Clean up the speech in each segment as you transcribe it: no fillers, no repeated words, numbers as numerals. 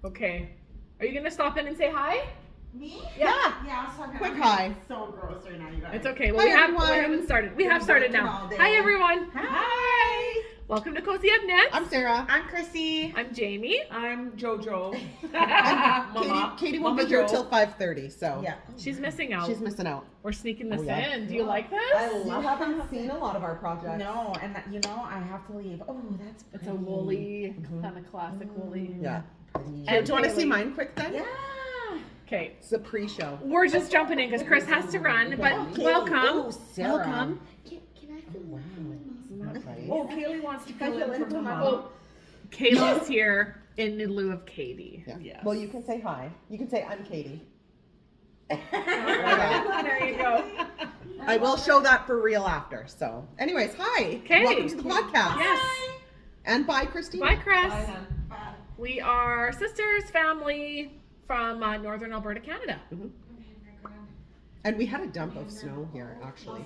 Okay. Are you gonna stop in and say hi? Me? Yeah. Yeah, so Quick hi. So gross right now, you guys. It's okay. Well, Hi, we everyone. haven't started. We have Been started working now. all day. Hi, everyone. Hi. Welcome to Cozy Up Next. I'm Sarah. I'm Chrissy. I'm Jamie. I'm JoJo. And Katie won't be here till 5:30, so Yeah. She's missing out. she's missing out. We're sneaking this Oh, yeah. in. Do you like this? You haven't seen a lot of our projects. No, and you know, I have to leave. Oh, that's pretty. It's a woolly, kind of classic woolly. Yeah. Pretty. And Do you want to see Haley. mine quick then? Yeah. Okay. It's a pre-show. We're just jumping in because Chris has to run, but Okay. welcome. Oh, Sarah. Welcome. Can I feel Wow. that? Right. Oh, Kaylee wants to fill in for Mama. Well, Kayla's here in lieu of Katie. Yeah. Yes. Well, you can say hi. You can say I'm Katie. There you go. I will show that for real after. So, anyways, hi. Okay. Welcome to the podcast. Yes. And bye, Christine. Bye, Chris. Bye, hon. We are sisters, family from northern Alberta, Canada. And we had a dump of snow here, actually.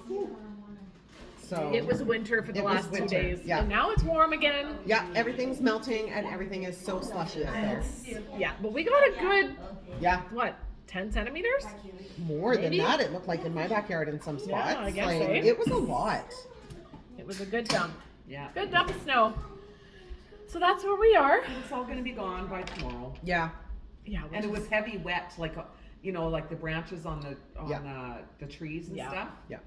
So It was winter for the It was last 2 winter, days. yeah. And now it's warm again. yeah, everything's melting and everything is so slushy out there. Yeah, but we got a good, Yeah, what, 10 centimeters? more Maybe? than that. It looked like in my backyard in some spots. I guess, like, eh? it was a lot. It was a good dump. Yeah. Good dump of snow. So that's where we are. It's all gonna be gone by tomorrow. Yeah, Yeah, And it was heavy wet, like like the branches on the trees and Yeah. stuff. yeah.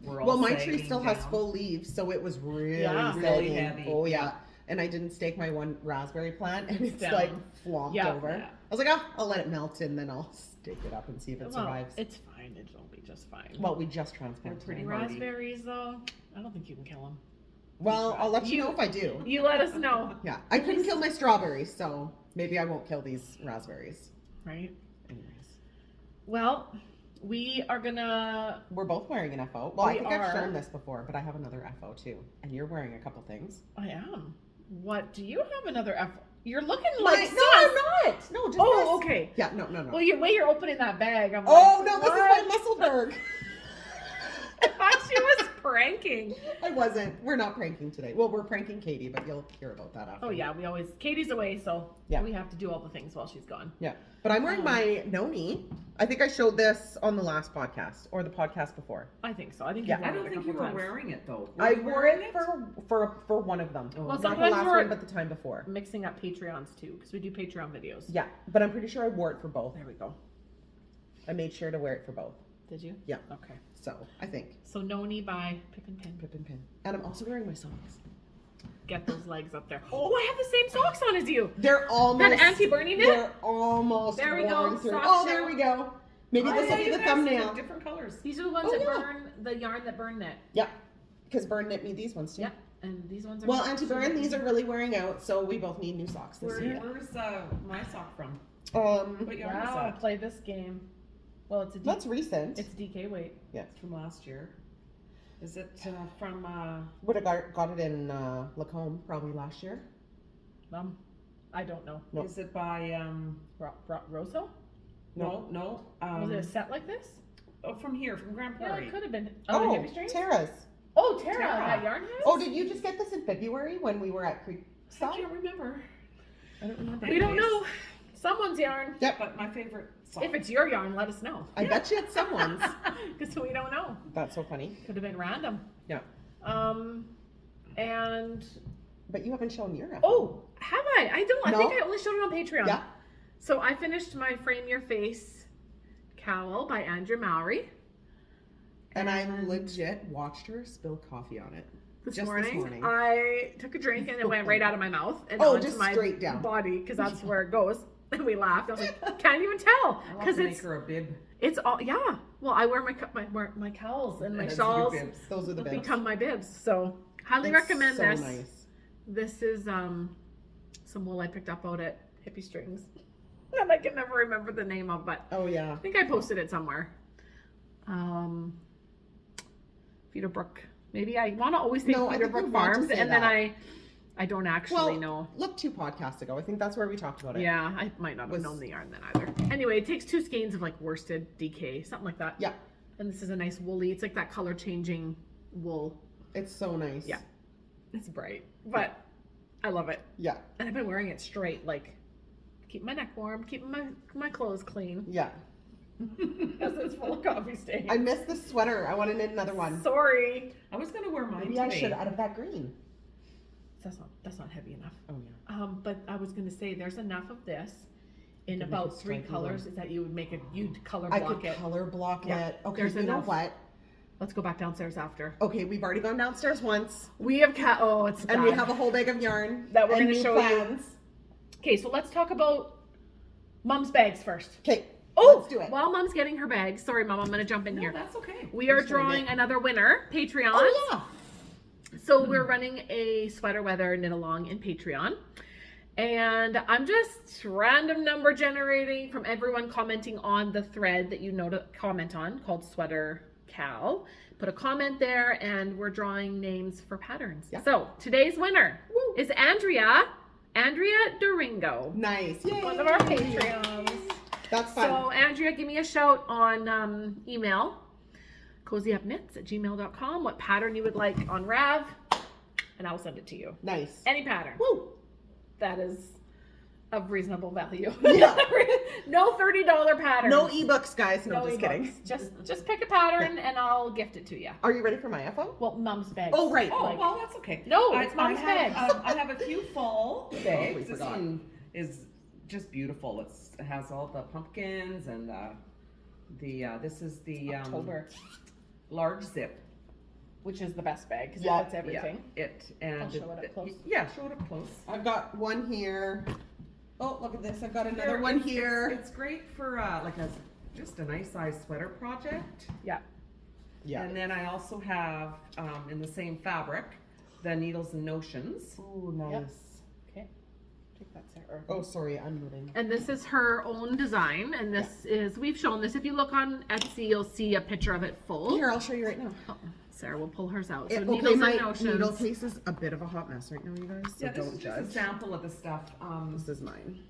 Were all Well, my tree sagging still has down. full leaves, so it was really, Yeah. Really sagging. heavy. Oh yeah. And I didn't stake my one raspberry plant, and it's down. like flopped Yeah. over. Yeah. I was like, oh, I'll let it melt, and then I'll stake it up and see if it well, survives. it's fine. It'll be just fine. Well, we just They're transplanted. pretty it. hardy. raspberries, though. I don't think you can kill them. Well, I'll let you know if I do. You let us know, Yeah, I couldn't kill my strawberries, so maybe I won't kill these raspberries. right? Anyways, Well, we are gonna. we're both wearing an FO. Well, I We think are. I've shown this before, but I have another FO too, and you're wearing a couple things. I am. What? Do you have another F? You're looking No, like I'm sus. not. No, just Oh, this. okay. Yeah, no. Well, the way you're opening that bag, I'm Oh like, no, this what? is my Musselberg. I thought she was pranking. I wasn't. We're not pranking today. Well, we're pranking Katie, but you'll hear about that after. Oh yeah, we always. Katie's away, so Yeah. we have to do all the things while she's gone. Yeah, but I'm wearing my Noni. I think I showed this on the last podcast or the podcast before. I think so. I think Yeah. you've I worn it don't a think you couple were times. wearing it though. Were I you wore wearing it for one of them. Oh. Well, Not the sometimes last we're one, but the time before. mixing up Patreons too, because we do Patreon videos. Yeah, but I'm pretty sure I wore it for both. There we go. I made sure to wear it for both. Did you? Yeah. Okay. So I think So Noni by Pick and Pin. Pip and Pin, and I'm also wearing my socks. Get those legs up there. Oh, I have the same socks on as you. They're almost That anti-Bernie knit? They're almost There we go, worn through. sock Oh, show. there we go. Maybe Oh, this will yeah, be you the guys thumbnail. have different colors. These are the ones Oh, that yeah. burn the yarn that burn knit. Yeah, because Burn knit me these ones too. Yeah, and these ones are. Well, anti-burn, these are really wearing out, so we both need new socks this year. Where's my sock from? What yarn is Wow, that? play this game. Well, it's a That's recent. it's DK weight. It's from last year. Is it from? Would have got it in Lacombe probably last year. I don't know. Nope. Is it by? Rosso? No. Was it a set like this? Oh, from here, from Grande Yeah, Prairie. it could have been. Oh, hippie strings? Tara's. Oh, Tara, Tara. that yarn house? Oh, did you just get this in February when we were at Creek I Stop? can't remember. I don't remember. We don't know. Someone's yarn. But my favorite sock. If it's your yarn, let us know. I bet you it's someone's. Because we don't know. That's so funny. Could have been random. Yeah. And But you haven't shown your. oh, have I? I don't. I No? think I only showed it on Patreon. Yeah. So I finished my Frame Your Face cowl by Andrew Mowry And I legit watched her spill coffee on it. this Just morning. this morning. I took a drink and it went right out of my mouth and Oh, onto just my straight down. body because that's where it goes. And we laughed. I was like, can't even tell I'll have because to it's make her a bib. it's all yeah. Well, I wear my cowls and my That's your shawls bibs. Those are the best. become my bibs. So highly It's recommend so this. nice. This is some wool I picked up out at Hippie Strings that I can never remember the name of, but Oh yeah. I think I posted it somewhere. Peterbrook. Maybe I want to always say No, I think Peterbrook you want to Farms, say and then that. I don't actually know. Look, 2 podcasts ago. I think that's where we talked about it. Yeah, I might not have Was- known the yarn then either. Anyway, it takes 2 skeins of like worsted DK, something like that. Yeah. And this is a nice woolly. It's like that color changing wool. It's so nice. Yeah. It's bright, but I love it. Yeah. And I've been wearing it straight like keep my neck warm, keeping my clothes clean. Yeah. Because it's full of coffee stains. I missed the sweater. I want to knit another one. Sorry. I was gonna wear mine Maybe today. I should out of that green. That's not heavy enough. Oh yeah. But I was gonna say there's enough of this in Could make about a 3 stripy colors one. is that you'd color I block could it. color block Yeah. it. Okay, There's you know enough. what? Let's go back downstairs after. Okay, we've already gone downstairs once, We have it's and we bad. have a whole bag of yarn That we're and gonna new show you. plans. Okay, so let's talk about Mom's bags first. Okay, Oh, let's do it. while Mom's getting her bags, sorry, Mom, I'm gonna jump in No, here. that's okay. We are Just wanna drawing knit. another winner, Patreon. Oh yeah. So we're running a sweater weather knit along in Patreon. And I'm just random number generating from everyone commenting on the thread that you know to comment on called Sweater Cal. Put a comment there and we're drawing names for patterns. Yeah. So today's winner Woo. is Andrea Doringo, Nice. Yay. one of our Patreons. That's fun. So Andrea, give me a shout on email, cozyupknits@gmail.com, what pattern you would like on Rav, and I'll send it to you. Nice. Any pattern Woo. that is of reasonable value. Yeah. No $30 pattern. No ebooks, guys. No, just ebooks. kidding. Just pick a pattern and I'll gift it to you. Are you ready for my FO? Well, Mom's bag. Oh, right. Oh, Like- well, that's okay. No, it's Mom's I have, bags. I have a few fall bags. we This forgot. one is just beautiful. It has all the pumpkins and this is the October, large zip. which is the best bag because Yeah, it fits everything. Yeah, and I'll show it up close. Yeah, show it up close. I've got one here. Oh, look at this. I've got another Here, one it's- here. It's great for just a nice size sweater project. Yeah. Yeah. And then I also have in the same fabric the Needles and Notions. Ooh, nice. Yep. Okay. Take that, Sarah. Oh, sorry. I'm moving. And this is her own design, and this is, we've shown this. If you look on Etsy, you'll see a picture of it full. Here, I'll show you right now. Oh, Sarah will pull hers out. So Okay, Needles my and Notions. needle case is a bit of a hot mess right now, you guys. So Yeah, this don't is judge. just a sample of the stuff. This is mine.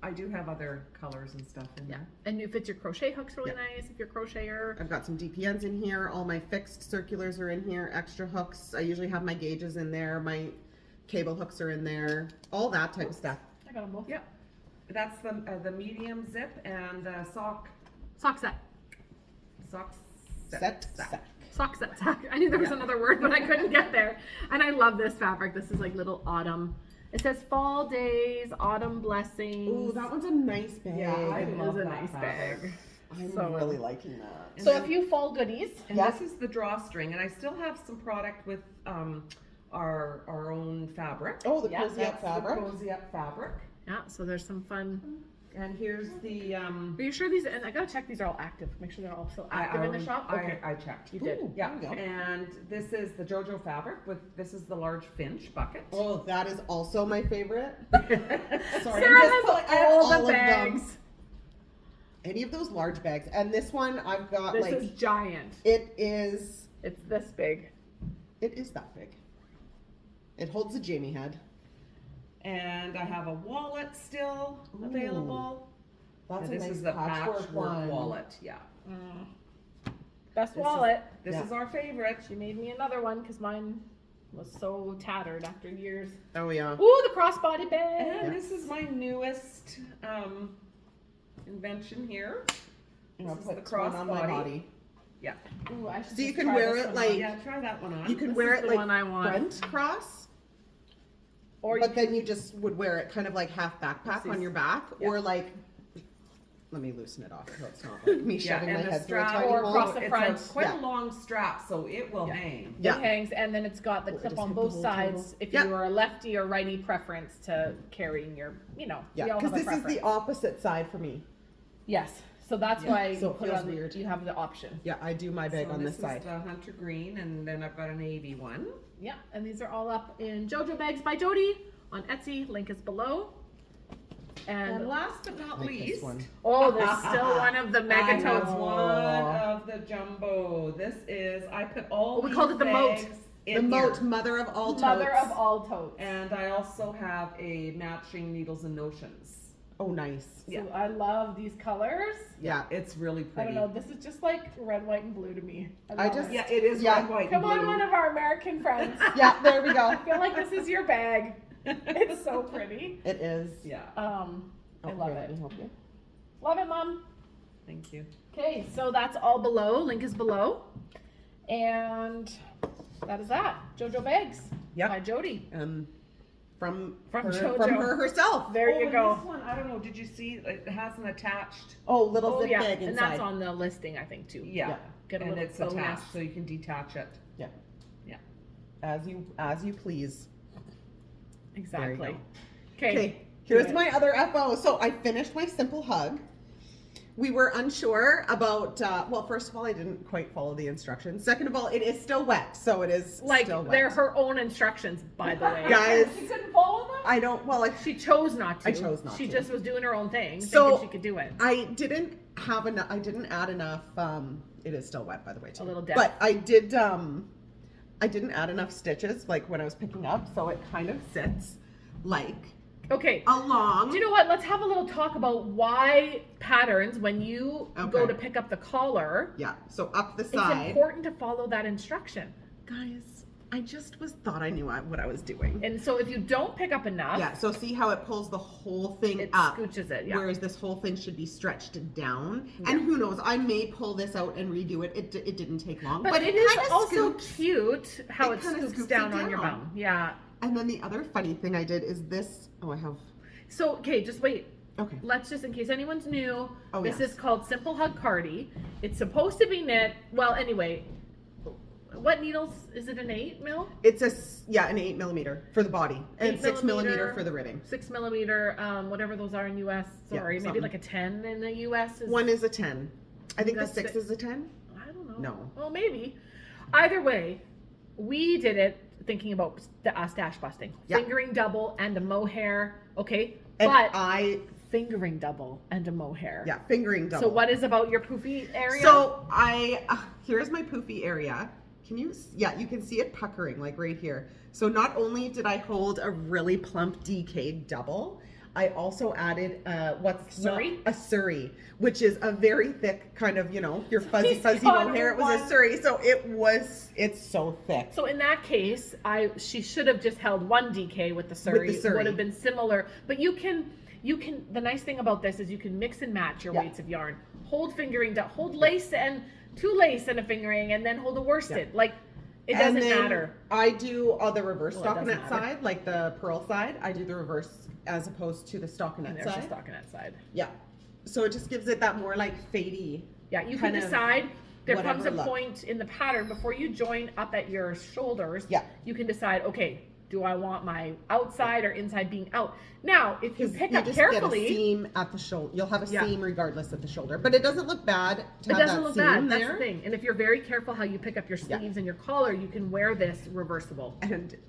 I do have other colors and stuff in Yeah, there. and if it's your crochet hook's really Yeah. nice, if you're a crocheter. I've got some DPNs in here. All my fixed circulars are in here. Extra hooks. I usually have my gauges in there. My cable hooks are in there. All that type of stuff. I got them both. Yep. That's the medium zip and the sock Sock Set. Sock set sack. I knew there was Yeah. another word, but I couldn't get there. And I love this fabric. This is like little autumn. It says fall days, autumn blessings. Ooh, that one's a nice bag. Yeah, I It love is a that nice fabric. bag. I'm So- really liking that. And So then- a few fall goodies. And Yeah. this is the drawstring, and I still have some product with our own fabric. Oh, the Yeah, cozy up That's the fabric. Cozy Up fabric. Yeah, so there's some fun. And here's the Are you sure these, and I gotta check these are all active. Make sure they're all still active in the shop. Okay. I checked. You did. Ooh, Yeah, there we go. and this is the JoJo fabric this is the large Finch bucket. Oh, that is also my favorite. Sorry, Sarah I'm just has pulling out all the of them. bags. Any of those large bags. And this one I've got This like is giant. it is It's this big. that big. It holds a Jamie head. And I have a wallet still Ooh. available. That's And a this nice is the patchwork one. wallet. Yeah. Best This is- wallet. This Yeah. is our favorite. She made me another one because mine was so tattered after years. Oh yeah. Ooh, the crossbody bag. And this is my newest invention here. I'll This is put the one on my crossbody. body. Yeah. Ooh, I should So you just can try wear this it one like- on. Yeah, try that one on. You can This wear is it the like one I want. front cross, Or but then you just would wear it kind of like half backpack on your back, Yeah. or like. Let me loosen it off so it's not like me Yeah, shoving my and the head through a strap tiny or hole. across the it's front. quite Yeah. a long strap, so it will Yeah. hang. Yeah. It hangs, and then it's got the Oh, I clip just on hit the both whole sides table. if Yeah. you are a lefty or righty preference to carrying your, we Yeah, all because have a this is preference. the opposite side for me. Yes, so that's Yeah. why So you it put it feels on weird. you have the option. Yeah, I do my bag So on this is side. the hunter green, and then I've got a navy one. Yeah, and these are all up in JoJo Bags by Jody on Etsy. Link is below. And And last but not Like this least, one. oh, there's still one of the I mega have totes. one of the jumbo. This is I put all we these called it the moat. bags The in moat, here. mother of all Mother totes. of all totes. And I also have a matching Needles and Notions. Oh, nice. Yeah. So I love these colors. Yeah. It's really I pretty. don't know. This is just like red, white, and blue to me. I love just- it. Yeah, it is Yeah. red, white, Come and blue. on, one of our American friends. Yeah, there we go. I feel like this is your bag. It's so pretty. It is. Yeah. I love here, let it. me help you. Love it, Mom. Thank you. Okay, so that's all below. Link is below. And that is that. JoJo Bags Yep. by Jody. From From her, JoJo. from her herself. There you and go. This one, I don't know. Did you see? It has an attached. Oh, little Oh zip yeah, bag inside. and that's on the listing, I think, too. Yeah. Yeah. Get a And little it's bonus. attached, so you can detach it. Yeah. Yeah. As you please. Exactly. There you Okay. Okay, here's my other FO. So I finished my simple hug. We were unsure about, well, first of all, I didn't quite follow the instructions. Second of all, it is still wet, so it is Like, still wet. they're her own instructions, by the way. Guys, She couldn't follow them? I don't, well, She chose not to. I chose not She to. just was doing her own thing, So- thinking she could do it. I didn't have enough, I didn't add enough, it is still wet, by the way, too. A little depth. But I didn't add enough stitches, like, when I was picking up, so it kind of sits, like, Okay. along. Do you know what? Let's have a little talk about why patterns, when you go Okay. to pick up the collar, Yeah, so up the it's side. important to follow that instruction. Guys, I just thought I knew what I was doing. And so if you don't pick up enough, Yeah, so see how it pulls the whole thing it up, scooches it. Yeah. whereas this whole thing should be stretched down. And who knows, I may pull this out and redo it. It didn't take long, But it is kinda also scoops. cute how It it kinda scoops scoops down it on your down. bum. Yeah. And then the other funny thing I did is this. Oh, I have. So, okay, just wait. Okay. Let's just, in case anyone's new, Oh, this yes. is called Simple Hug Cardi. It's supposed to be knit. Well, anyway, what needles? Is it an 8 mil? It's an 8mm for the body and 8 6mm millimeter. for the ribbing. 6mm, whatever those are in US. Yeah, Sorry, maybe something. like a 10 in the US. Is, One is a 10. I think the That's 6 it. is a 10. I don't know. No. Well, maybe. Either way, we did it thinking about stash busting. Yeah. Fingering double and a mohair. Okay, And but fingering double and a mohair. yeah, fingering double. So what is about your poofy area? So here's my poofy area. Can you, you can see it puckering like right here. So not only did I hold a really plump DK double, I also added Surrey? a Surrey, which is a very thick kind of, your fuzzy He's got mohair. It was one. a Surrey, so it's so thick. So in that case, she should have just held one DK with the Surrey. Surrey. Would have been similar. But you can. The nice thing about this is you can mix and match your Yeah. weights of yarn. Hold fingering, hold lace and 2 lace and a fingering, and then hold a worsted. Like it And doesn't then matter. I do the reverse Well, it doesn't stockinette matter. side, like the pearl side. I do the reverse as opposed to the And stockinette there's the side. stockinette side. Yeah. So it just gives it that more like fadey. Yeah, you can kind of decide. There comes a whatever look. point in the pattern before you join up at your shoulders. Yeah. You can decide, okay, do I want my outside or inside being out? Now, if you pick up just carefully, get a seam at the shoulder. You'll have a Yeah. seam regardless at the shoulder, but it doesn't look bad to it have doesn't that look seam bad. That's there. the thing. And if you're very careful how you pick up your Yeah. sleeves and your collar, you can wear this reversible.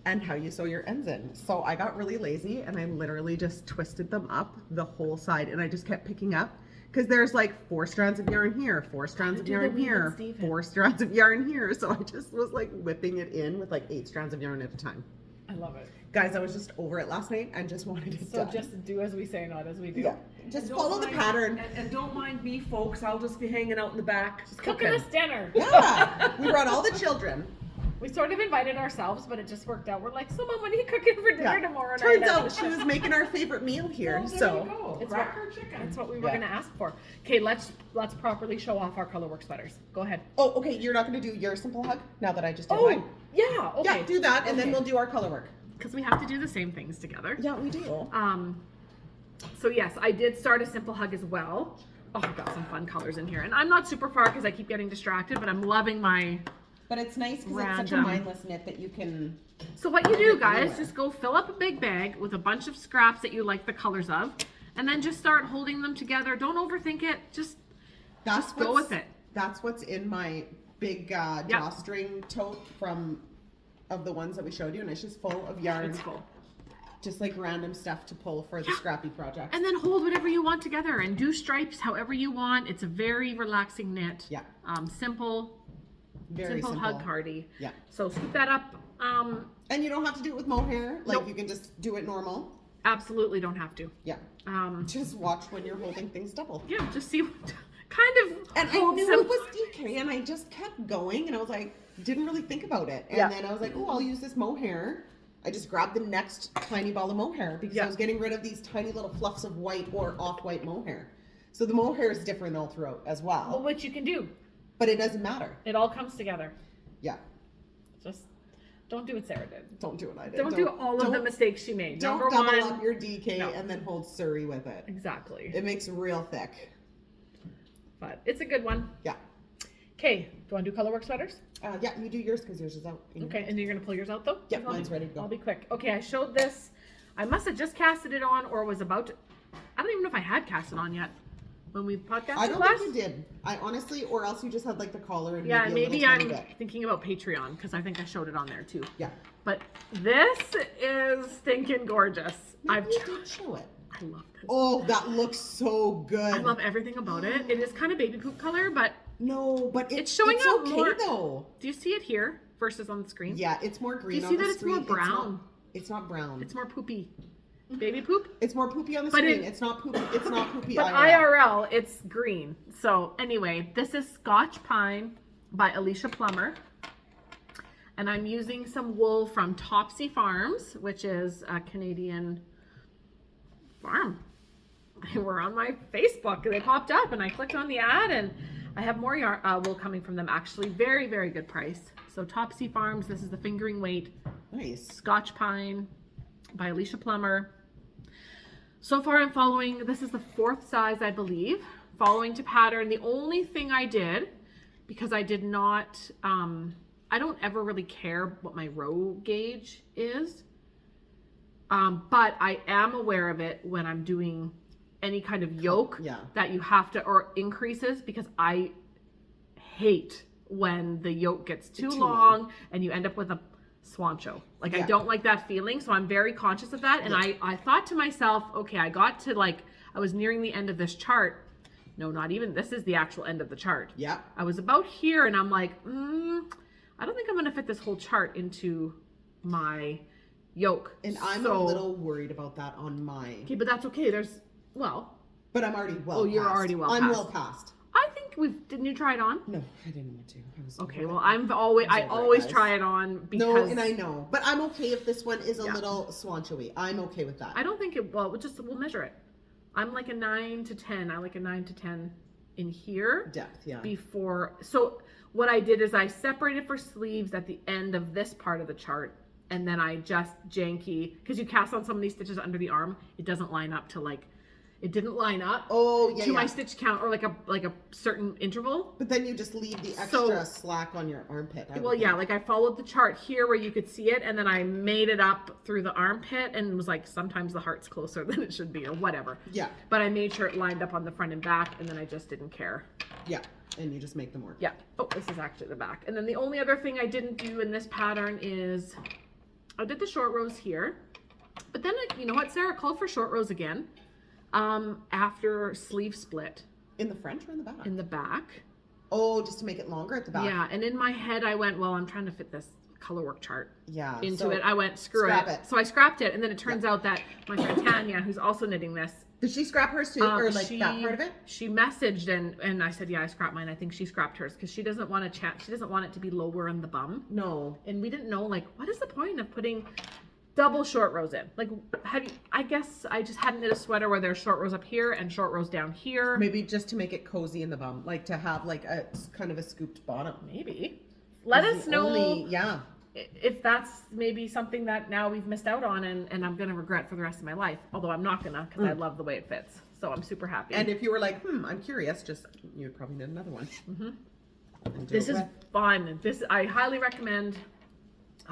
And how you sew your ends in. So I got really lazy and I literally just twisted them up the whole side, and I just kept picking up because there's like 4 strands of yarn here, 4 strands of do the yarn weave here, and Stephen. 4 strands of yarn here. So I just was like whipping it in with like 8 strands of yarn at a time. I love it. Guys, I was just over it last night and just wanted it So done. just do as we say, not as we do. yeah, just Don't follow the mind- pattern. And don't mind me, folks. I'll just be hanging out in the back. Just Cooking us dinner. Yeah, we brought all the children. We sort of invited ourselves, but it just worked out. We're like, so Mom, what are you cooking for dinner Yeah. tomorrow night? Turns And out she was making our favorite meal here. Oh, there so you go. It's Cracker chicken. That's what we were Yeah. gonna ask for. Okay, let's properly show off our Colorwork sweaters. Go ahead. oh, okay, you're not going to do your simple hug now that I just did Oh, mine. yeah. Okay. Yeah, do that, and then Okay. we'll do our color work. Because we have to do the same things together. Yeah, we do. So yes, I did start a simple hug as well. Oh, I've got some fun colors in here, and I'm not super far because I keep getting distracted, but I'm loving my. But it's nice because it's such a Random. mindless knit that you can. So what you do, Anywhere. guys, just go fill up a big bag with a bunch of scraps that you like the colors of, and then just start holding them together. Don't overthink it. Just go what's- with it. That's what's in my big drawstring tote of the ones that we showed you, and it's just full of yarn, It's full. just like random stuff to pull for the scrappy project. And then hold whatever you want together and do stripes however you want. It's a very relaxing knit. Yeah. Simple. Very simple simple. hug hardy. Yeah. So scoop that up. And you don't have to do it with mohair. Like Nope. you can just do it normal. Absolutely don't have to. Yeah. Just watch when you're holding things double. Yeah, just see what kind of And I hold knew some- it was DK, and I just kept going, and I was like, didn't really think about it. And Yeah. then I was like, oh, I'll use this mohair I just grabbed the next tiny ball of mohair because I was getting rid of these tiny little fluffs of white or off-white mohair. So the mohair is different all throughout as well. Which you can do. But it doesn't matter. It all comes together. Yeah. Just don't do what Sarah did. Don't do what I did. Don't do all of the mistakes she made. Don't Number double one, up your DK and then hold Surrey with it. exactly. It makes it real thick. But it's a good one. Yeah. Okay, do you want to do Colorwork sweaters? Yeah, you do yours because yours is out. Okay, and you're going to pull yours out though? Yep, mine's ready to go. I'll be quick. Okay, I showed this. I must have just casted it on or was about to. I don't even know if I had cast it on yet when we podcasted I don't last. think you did. I honestly, or else you just had like the collar and Yeah, maybe maybe a I'm little tiny bit. thinking about Patreon because I think I showed it on there too. Yeah. But this is stinking gorgeous. You did show it. I love this. Oh, that looks so good. I love everything about it. It is kind of baby poop color, but No, but it's showing it's out okay more. though. Do you see it here versus on the screen? Yeah, it's more green. Do you see on the that it's more screen. brown? It's not brown. It's more poopy. Baby poop? It's more poopy on the But screen. it- It's not poopy. It's not poopy. But IRL, it's green. So anyway, this is Scotch Pine by Alicia Plummer. And I'm using some wool from Topsy Farms, which is a Canadian farm. They were on my Facebook. They popped up and I clicked on the ad and I have more wool coming from them actually. Very, very good price. So Topsy Farms, this is the fingering weight. Nice. Scotch Pine by Alicia Plummer. So far I'm following, this is the 4th size I believe, following to pattern. The only thing I did, because I did not, I don't ever really care what my row gauge is, but I am aware of it when I'm doing any kind of yoke that you have to, or increases, because I hate when the yoke gets too long and you end up with a swancho. Like I don't like that feeling, so I'm very conscious of that. And I thought to myself, okay, I got to I was nearing the end of this chart. No, not even, this is the actual end of the chart. Yeah. I was about here and I'm like, I don't think I'm gonna fit this whole chart into my yoke. And I'm a little worried about that on mine. Okay, but that's okay. But I'm already well. Oh, you're past. already well I'm past. well past. I think didn't you try it on? No, I didn't want to. I was Okay, over well, it. I always try it on because. No, and I know, but I'm okay if this one is a little swanchoey. I'm okay with that. I don't think it. Well, we'll measure it. I'm like a 9 to 10. I like a 9 to 10 in here. Depth, yeah. Before, so what I did is I separated for sleeves at the end of this part of the chart, and then I just janky because you cast on some of these stitches under the arm, it doesn't line up to it didn't line up to my stitch count or like a certain interval. But then you just leave the extra slack on your armpit. I followed the chart here where you could see it, and then I made it up through the armpit, and it was like sometimes the heart's closer than it should be or whatever. Yeah. But I made sure it lined up on the front and back, and then I just didn't care. Yeah, and you just make them work. Yeah. Oh, this is actually the back. And then the only other thing I didn't do in this pattern is I did the short rows here, but then you know what, Sarah called for short rows again. After sleeve split. In the front or in the back? In the back. Oh, just to make it longer at the back. Yeah, and in my head I went, well, I'm trying to fit this Colorwork chart into it. I went, screw it. So I scrapped it, and then it turns out that my friend Tanya, who's also knitting this. Did she scrap hers too, or that part of it? She messaged and I said, yeah, I scrapped mine. I think she scrapped hers because she doesn't want to she doesn't want it to be lower in the bum. No. And we didn't know, what is the point of putting double short rows in? I guess I just hadn't knit a sweater where there's short rows up here and short rows down here. Maybe just to make it cozy in the bum, to have a kind of a scooped bottom. Maybe. Let us know yeah. if that's maybe something that now we've missed out on and I'm going to regret for the rest of my life. Although I'm not going to because I love the way it fits. So I'm super happy. And if you were like, I'm curious, you'd probably knit another one. Mm-hmm. This is fun. I highly recommend.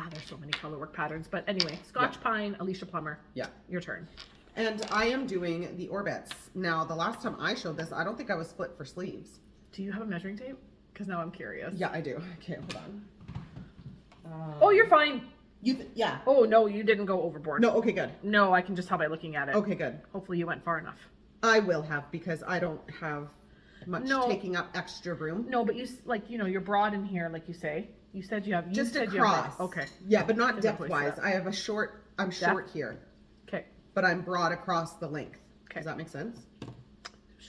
There's so many Colorwork patterns. But anyway, Scotch Pine, Alicia Plummer. Yeah. Your turn. And I am doing the orbits. Now, the last time I showed this, I don't think I was split for sleeves. Do you have a measuring tape? Because now I'm curious. Yeah, I do. Okay, hold on. Oh, you're fine. Yeah. Oh, no, you didn't go overboard. No, okay, good. No, I can just tell by looking at it. Okay, good. Hopefully you went far enough. I will have because I don't have much taking up extra room. No, but you're broad in here, like you say. You said you have just across. Okay. Yeah, but not depth-wise. I have I'm short here. Okay. But I'm broad across the length. Okay. Does that make sense? It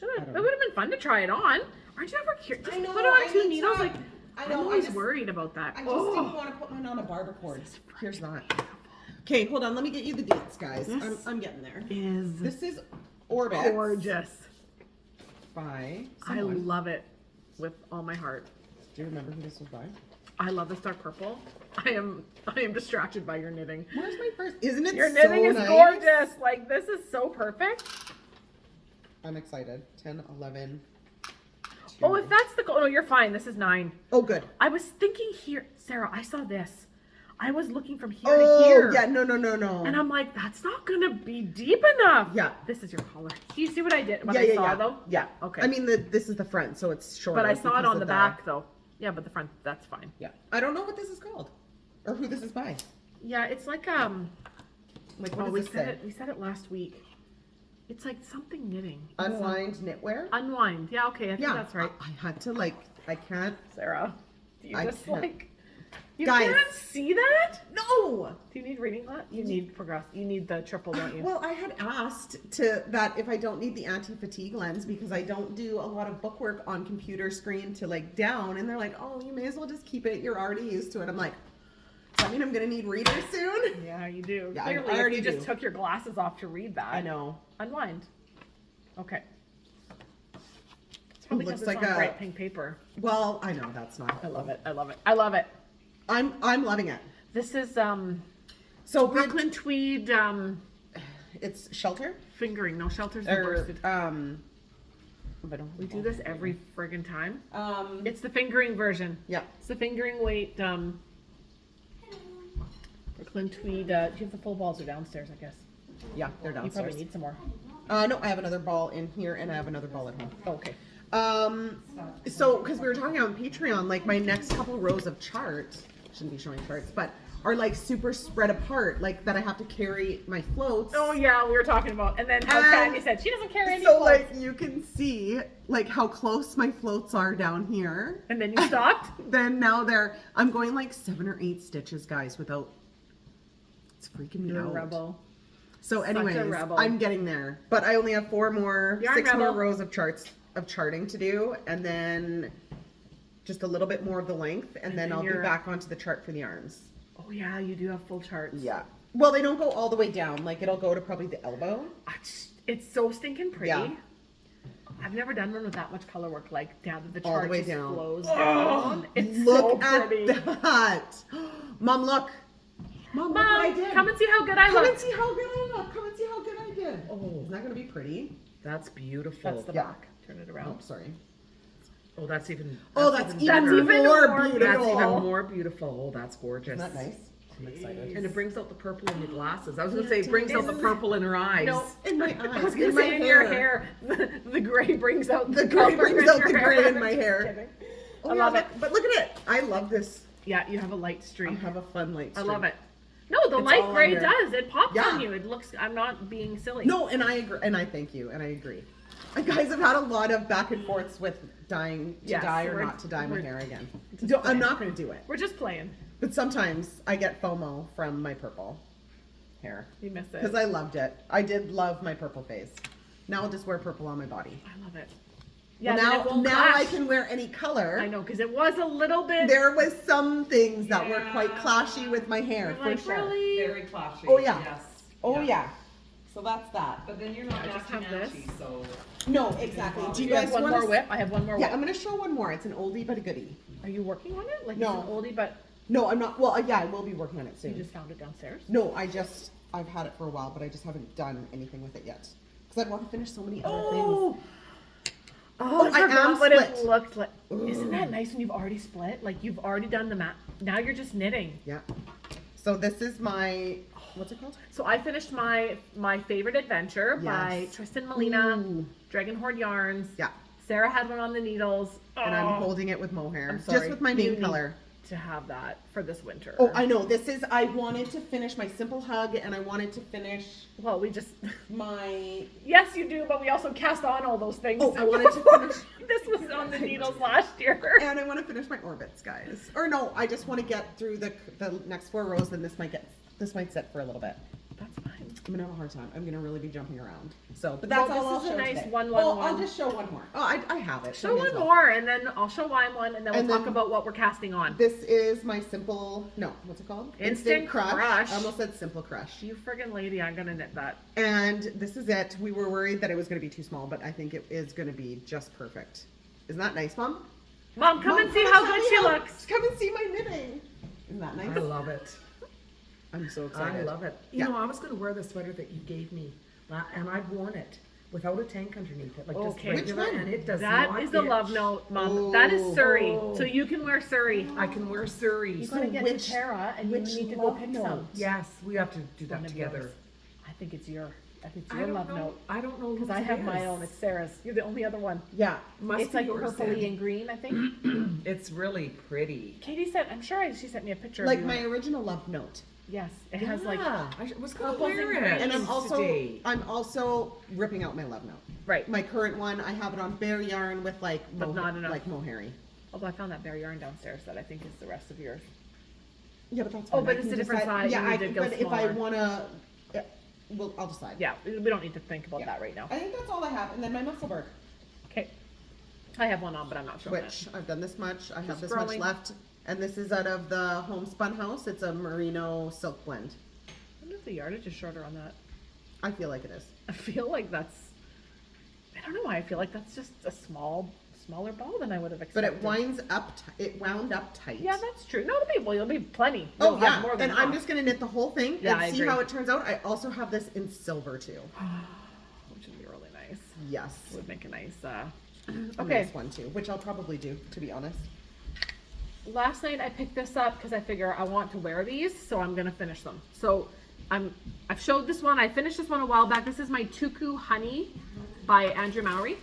would have been fun to try it on. Aren't you ever curious? I know. Put it on two needles. I know. I'm always worried about that. I just didn't want to put mine on a barber cord. Here's that. Okay, hold on. Let me get you the dates, guys. This I'm getting there. Is This is Orbit gorgeous. by I someone. love it with all my heart. Do you remember who this was by? I love this dark purple. I am distracted by your knitting. Where's my first? Isn't it Your so knitting is nice? gorgeous. Like, this is so perfect. I'm excited. 10, 11. Oh, if that's the goal. No, you're fine. This is 9. Oh, good. I was thinking here, Sarah, I saw this. I was looking from here Oh, to here. yeah. No. And I'm like, that's not going to be deep enough. Yeah. This is your color. Do you see what I did? What yeah, I yeah, saw, yeah. though? Yeah. Okay. I mean, this is the front, so it's shorter. But I saw it because on of the back, though. Yeah, but the front, that's fine. Yeah. I don't know what this is called, or who this is by. Yeah, it's like, Like, what we does this said say? it. We said it last week. It's like something knitting. Unwind knitwear. Unwind. Yeah, okay, I think Yeah, that's right. I had to I can't. Sarah, do you I just can't. like, you Guys. can't see that? No. Do you need reading that? You need you need the triple, don't you? Well, I had asked that if I don't need the anti-fatigue lens because I don't do a lot of bookwork on computer screen to like down, and they're like, oh, you may as well just keep it. You're already used to it. I'm like, does that mean I'm gonna need readers soon? Yeah, you do. Yeah, Clearly, I already if you just do. took your glasses off to read that. I know. Unwind. Okay. It's probably Looks because it's like on a- bright pink paper. Well, I know that's not. I love it. I love it. I love it. I'm loving it. This is So Brooklyn tweed it's shelter fingering. No, shelters or worsted. but We do this every friggin' time. um It's the fingering version. yeah. It's the fingering weight. Brooklyn tweed. Do you have the full balls or downstairs? I guess Yeah, they're you probably downstairs. need some more. No, I have another ball in here and I have another ball at home. Oh, okay. So because we were talking on Patreon, like my next couple rows of charts, shouldn't be showing charts, but are like super spread apart, like that I have to carry my floats. Oh yeah, we were talking about, and then how And Tammy said she doesn't carry any So floats. like you can see like how close my floats are down here. And then you stopped. Then now I'm going like 7 or 8 stitches, guys, without. It's freaking me You're a out. rebel. So Such a anyways, rebel. I'm getting there, but I only have 6 You're a more rebel. rows of charting to do, and then just a little bit more of the length, and then then I'll be you're- back onto the chart for the arms. Oh yeah, you do have full charts. Yeah. Well, they don't go all the way down. Like it'll go to probably the elbow. It's so stinking pretty. Yeah. I've never done one with that much color work, like down to the All the chart way just down. flows Oh, down. It's Look so at pretty. that, Mom. Look. Mom, look what I Mom, did. come and see how good I Come look. and see how good I look. Come and see how good I did. Oh. Isn't that gonna be pretty? That's beautiful. That's the Yeah. back. Turn it Oh, around. sorry. Oh, that's even. Oh, that's even That's more even more beautiful. That's even more beautiful. Oh, that's gorgeous. Isn't that nice? I'm excited. And it brings out the purple in your glasses. I was gonna say it brings out the purple in her eyes. No, In my eyes. I was gonna in my say in your hair, the gray brings out The gray color brings in out your the hair. gray in my Just hair. kidding. Oh, I yeah, love look- it. But look at it. I love this. Yeah, you have a light I streak. have a fun light. I streak. love it. No, the It's light all gray under. does. It pops Yeah. on you. It looks. I'm not being silly. No, and I agree, and I thank you, and I agree. And guys, I've had a lot of back and forths with dying to Yes, dye or we're- not to dye my we're hair again. just I'm playing. not going to do it, We're just playing. but sometimes I get FOMO from my purple hair You miss it. because I loved it. I did love my purple face. Now I'll just wear purple on my body. I love it. Well, then it now won't I clash. can wear any color. I know, because it was a little bit. There was some things that were quite Yeah. clashy with my hair, You're for like, sure. really? Very clashy. Oh, yeah. Yes. Oh yeah. So that's that. But then you're not I just matchy have this. matchy, so. No, exactly. Do you You have guys one want more to? whip? I have one more Yeah, whip. I'm gonna show one more. It's an oldie but a goodie. Are you working on it? Like No. it's an oldie, but No, I'm not. Well, yeah, I will be working on it you soon. just found it downstairs. No, I've had it for a while, but I just haven't done anything with it yet. Because I want to finish so many other things. Oh, I I forgot am what it split. looked like. Isn't that nice when you've already split? Like you've already done the mat. Now you're just knitting. Yeah. So this is my, what's it called? So I finished my favorite adventure by Yes. Tristan Molina, Ooh. Dragon Horde Yarns. Yeah. Sarah had one on the needles. And I'm Oh, holding it with mohair. I'm sorry. Just with my You main need color. to have that for this winter. Oh, I know. This is, I wanted to finish my simple hug and I wanted to finish Well, we just my, yes, you do, but we also cast on all those things. Oh, I wanted to finish- This was on the needles last year. and I want to finish my orbits, guys. Or no, I just want to get through the next 4 rows, then this might set for a little bit. That's fine. I'm gonna have a hard time. I'm gonna really be jumping around. So, but that's Well, all this I'll is a show nice today. one, I'll one. just show one more. Oh, I have it. Show May as one well. more, and then I'll show one, and then we'll And talk then- about what we're casting on. This is my simple, no, what's it called? Instant Crush. I almost said Simple Crush. You friggin' lady, I'm gonna knit that. And this is it. We were worried that it was gonna be too small, but I think it is gonna be just perfect. Isn't that nice, Mom? Mom, come Mom, and see come how tell good me she looks. Come and see my knitting. Isn't that nice? I love it. I'm so I excited. love it. Yeah. You know, I was going to wear the sweater that you gave me, and I've worn it without a tank underneath it, like just Okay. regular, Which one? and it does That not is the itch. love note, Mom. That is Surrey. Oh. So you can wear Surrey. I can wear Surrey. You So gotta get which- to Tara, and you which need to go love pick note? some. Yes, we have to do that One of together. yours. I think it's your I your don't love know. note. I don't know Because whose I it have my is. own. It's Sarah's. You're the only other one. Yeah. Must It's be like yours purpley then. and green, I think. It's really pretty. Katie said, I'm sure she sent me a picture. Like of my you. original love note. Yes, it has like Yeah, I was going to purples and wear greens. it. And today. I'm also ripping out my love note. right. My current one, I have it on bare yarn with like But not enough. like mohairy. Although I found that bare yarn downstairs that I think is the rest of yours. Yeah, but that's Oh, fine. but I it's can a different decide- size. Yeah, You need to go but if I smaller. wanna, yeah, well, I'll decide. Yeah, we don't need to think about Yeah. that right now. I think that's all I have, and then my musselburg, Okay. I have one on, but I'm not showing which it. I've done this much. I have Just this much scrolling. left, and this is out of the Homespun House. It's a merino silk blend. I wonder if the yardage is shorter on that. I feel like it is. I feel like that's. I don't know why I feel like that's just a smaller ball than I would have But expected. it winds up. It wound up tight. Yeah, that's true. No, it'll be plenty. Oh You'll yeah, have more than and I'm enough. just gonna knit the whole thing Yeah, I and see agree. how it turns out. I also have this in silver too. Which would be really nice. Yes. Would make a nice. A Okay. nice one too, which I'll probably do, to be honest. Last night I picked this up because I figure I want to wear these, so I'm gonna finish them. So I've showed this one. I finished this one a while back. This is my Tuku Honey by Andrew Mowry,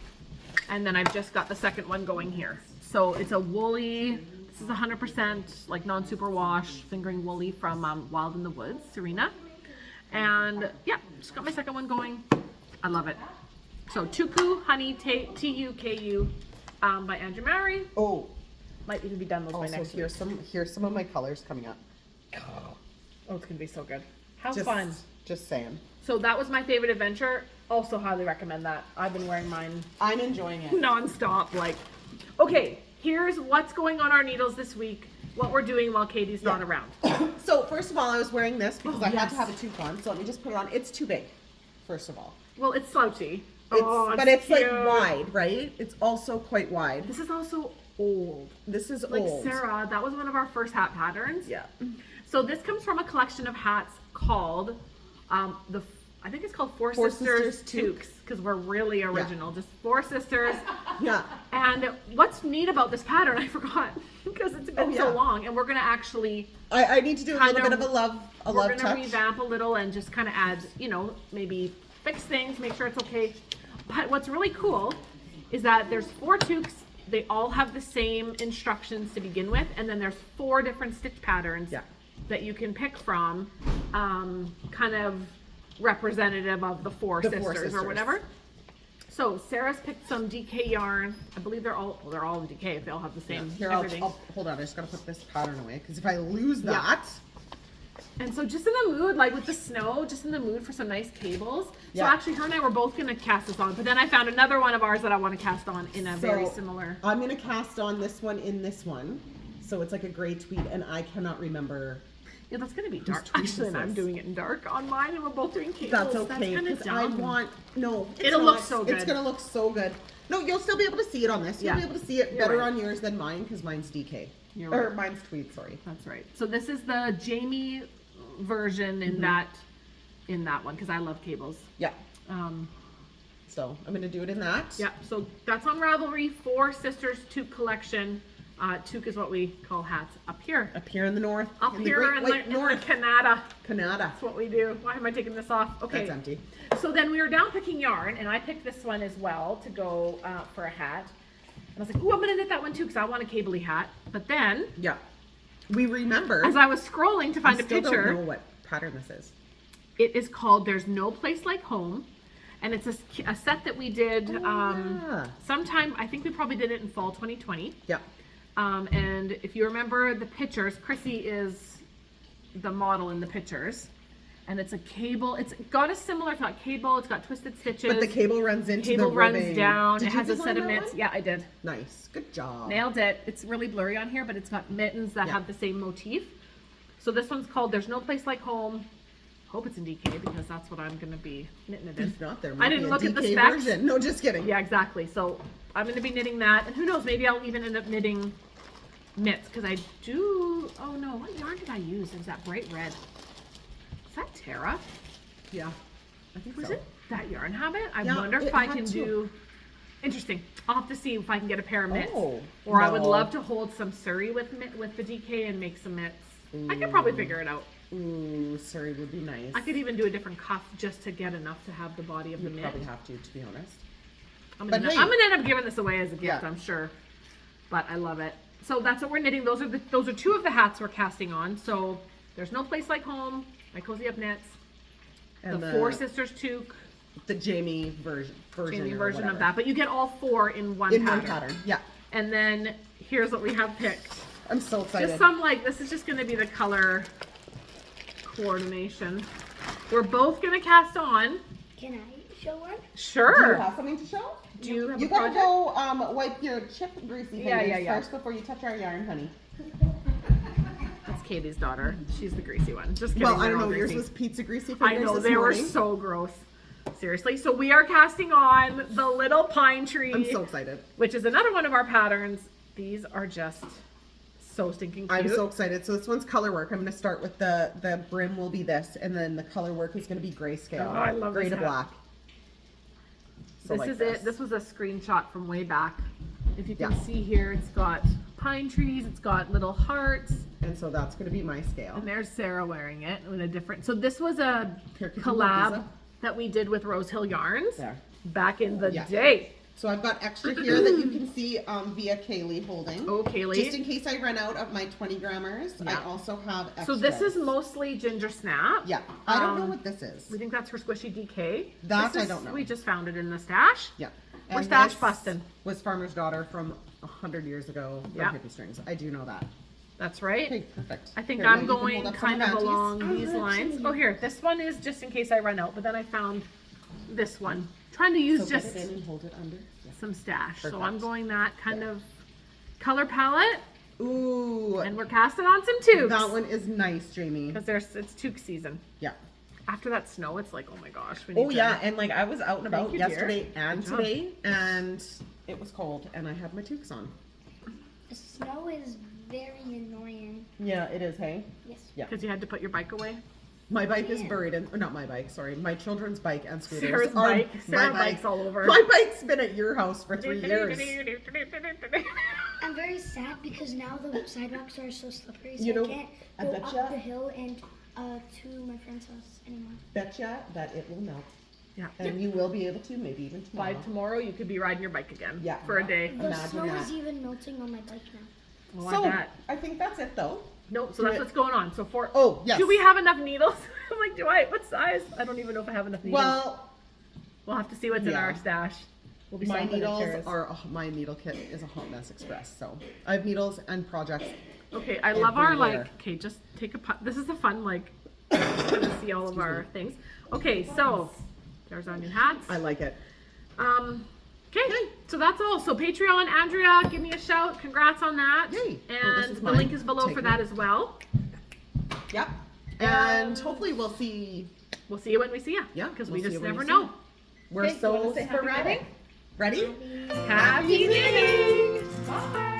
and then I've just got the second one going here. So it's a woolly. This is 100% like non-super wash fingering woolly from Wild in the Woods, Serena, and yeah, just got my second one going. I love it. So Tuku Honey Tuku by Andrew Mowry. Oh, Might even be done those by also next week. here's some of my colors coming up. Oh, it's gonna be so good. How Just, fun. Just saying. So that was my favorite adventure. Also highly recommend that. I've been wearing mine I'm enjoying it. nonstop. Like, okay, here's what's going on our needles this week. What we're doing while Katie's not Yeah. around. So first of all, I was wearing this because Oh, I had yes. to have a toque on. So let me just put it on. It's too big, first of all. Well, it's slouchy. But it's like cute. wide, right? It's also quite wide. This is also old. This is Like old. Sarah, that was one of our first hat patterns. Yeah. So this comes from a collection of hats called I think it's called Four Four Sisters Sisters Toque. Toques because we're really original. Just Four Sisters. Yeah. And what's neat about this pattern, I forgot because it's been Oh, so yeah. long, and we're gonna actually I need to do a Kind little bit of- of a we're love gonna touch. revamp a little and just kind of add, maybe fix things, make sure it's okay. But what's really cool is that there's 4 toques. They all have the same instructions to begin with, and then there's 4 different stitch patterns Yeah. that you can pick from, kind of representative of the four The sisters Four or Sisters. whatever. So Sarah's picked some DK yarn. I believe they're all in DK if they all have the same Here, everything. I'll hold on. I just gotta put this pattern away because if I lose that, And so just in the mood, like with the snow, just in the mood for some nice cables. Yeah. So actually her and I were both gonna cast this on, but then I found another one of ours that I want to cast on in a very So, similar. I'm gonna cast on this one in this one. So it's like a gray tweed, and I cannot remember. Yeah, that's gonna be dark. tweed Actually, and is I'm this? doing it in dark on mine, and we're both doing cables. That's okay kinda because I dumb. want it's It'll not. look so It's good. gonna look so good. No, you'll still be able to see it on this. You'll Yeah. be able to see it You're better right. on yours than mine because mine's DK. You're Or right. mine's tweed. Sorry. That's right. So this is the Jamie version in that one because I love cables. Yeah. Um, So I'm gonna do it in that. yeah. So that's on Ravelry. Four Sisters Toque collection. Toque is what we call hats up here. Up here in the north. Up in here the Great in White the North. Canada. Canada. That's what we do. Why am I taking this off? Okay. That's empty. So then we were down picking yarn, and I picked this one as well to go for a hat. And I was like, "Ooh, I'm gonna knit that one too because I want a cabley hat." But then, Yeah. We remember. as I was scrolling to find a still picture, don't know what pattern this is. it is called "There's No Place Like Home," and it's a set that we did yeah. sometime. I think we probably did it in fall 2020. Yeah. And if you remember the pictures, Chrissy is the model in the pictures. And it's a cable. It's got a similar cable. It's got twisted stitches. But the cable runs into cable the runs ribbing. down. Did It you has a design set of that mitts. one? Yeah, I did. Nice. Good job. Nailed it. It's really blurry on here, but it's got mittens that Yeah. have the same motif. So this one's called There's No Place Like Home. Hope it's in DK because that's what I'm going to be knitting it in. If not, there I might didn't be a look at the DK specs. version. No, just kidding. Yeah, exactly. So I'm going to be knitting that. And who knows, maybe I'll even end up knitting mitts because I do. Oh no, what yarn did I use? It was that bright red. Is that Tara? Yeah. I think Was so. it that yarn habit? I Yeah, wonder it if I had can to. do. Interesting. I'll have to see if I can get a pair of mitts. Oh, Or I would no. love to hold some Surrey with the DK and make some mitts. I could probably figure it out. Ooh, Surrey would be nice. I could even do a different cuff just to get enough to have the body of the You'd mitt. probably have to be honest. I'm but gonna, hey. I'm gonna end up giving this away as a gift, Yeah. I'm sure. But I love it. So that's what we're knitting. Those are two of the hats we're casting on. So There's No Place Like Home, my Cozy Up Knits, And the Four Sisters Toque, the Jamie version Jamie or version of whatever. that. But you get all four in one In pattern. one pattern. Yeah. And then here's what we have picked. I'm so excited. Just some this is just gonna be the color coordination. We're both gonna cast on. Can I show one? Do you Sure. have something to show? Do you have You a gotta project? go wipe your chip greasy Yeah, fingers yeah. first before you touch our yarn, honey. That's Katie's daughter. She's the greasy one. Just kidding. Well, I they're don't all know. Yours greasy. was pizza greasy I fingers know this they were morning. so gross. Seriously. So we are casting on the little pine tree, I'm so excited. which is another one of our patterns. These are just so stinking cute. I'm so excited. So this one's color work. I'm going to start with the brim will be this, and then the color work is going to be grayscale. Oh, I love gray this to hat. black. So This like is it. This was a screenshot from way back. If you can Yeah. see here, it's got pine trees. It's got little hearts. And so that's going to be my scale. And there's Sarah wearing it in a different. So this was a Here, could you collab hold these that we did with Rose Hill Yarns There. back in the Yeah. day. So I've got extra here that you can see via Kaylee holding. Oh, Kaylee. Just in case I run out of my 20 grammars, Yeah. I also have extras. So this is mostly Ginger Snap. Yeah. I don't know Um, what this is. We think that's her squishy DK. That This I is- don't know. We just found it in the stash. Yeah. We're And stash this busting. Was Farmer's Daughter from 100 years ago from Yeah. Hippie Strings. I do know that. That's right. Okay, perfect. I think Here, now I'm you can going hold up some kind of panties. along I these love lines. seeing Oh, it. here. This one is just in case I run out, but then I found this one. Trying to use So just get it in and hold it under. Yeah. some stash. So Perfect. I'm going that kind of color palette, Ooh, and we're casting on some tubes. that one is nice, Jamie. Because it's toque season. Yeah. After that snow, it's like, oh my gosh. We need Oh to- yeah, and like I was out and about you, dear. yesterday and Good job. today, and it was cold, and I had my toques on. The snow is very annoying. Yeah, it is. Hey, Yes. Yeah. Because you had to put your bike away. my bike is Yeah. buried in. Or not my bike. Sorry, my children's bike and scooters. Sarah's are bike. my Sarah bike. bikes all over. My bike's been at your house for 3 years. I'm very sad because now the sidewalks are so slippery, so You know, I can't I go betcha- up the hill and to my friend's house anymore. Betcha that it will melt, Yeah. and you will be able to maybe even By tomorrow. tomorrow, you could be riding your bike again. Yeah. For a day. The Imagine snow that. is even melting on my bike now. Oh, So I bet. I think that's it though. Nope, so that's what's going on. So for Oh yes. do we have enough needles? I'm like, what size? I don't even know if I have enough needles. Well, We'll have to see what's in yeah. our stash. We'll be my stopping at needles Tara's. are my needle kit is a hot mess express. So I have needles and projects. Okay, I love our everywhere. okay, just take a this is a fun to see all of our things. Okay, so there's our new hats. I like it. Okay, so that's all. So Patreon, Andrea, give me a shout. Congrats on that. Yay. Oh, this And is the mine. link is below Take for me. that as well. Yep. And hopefully we'll see. We'll see you when we see you. Yeah, Because we'll we see just you when never we see know. you. We're Okay, you so wanna say happy sporadic. knitting? Ready? Happy knitting! Bye!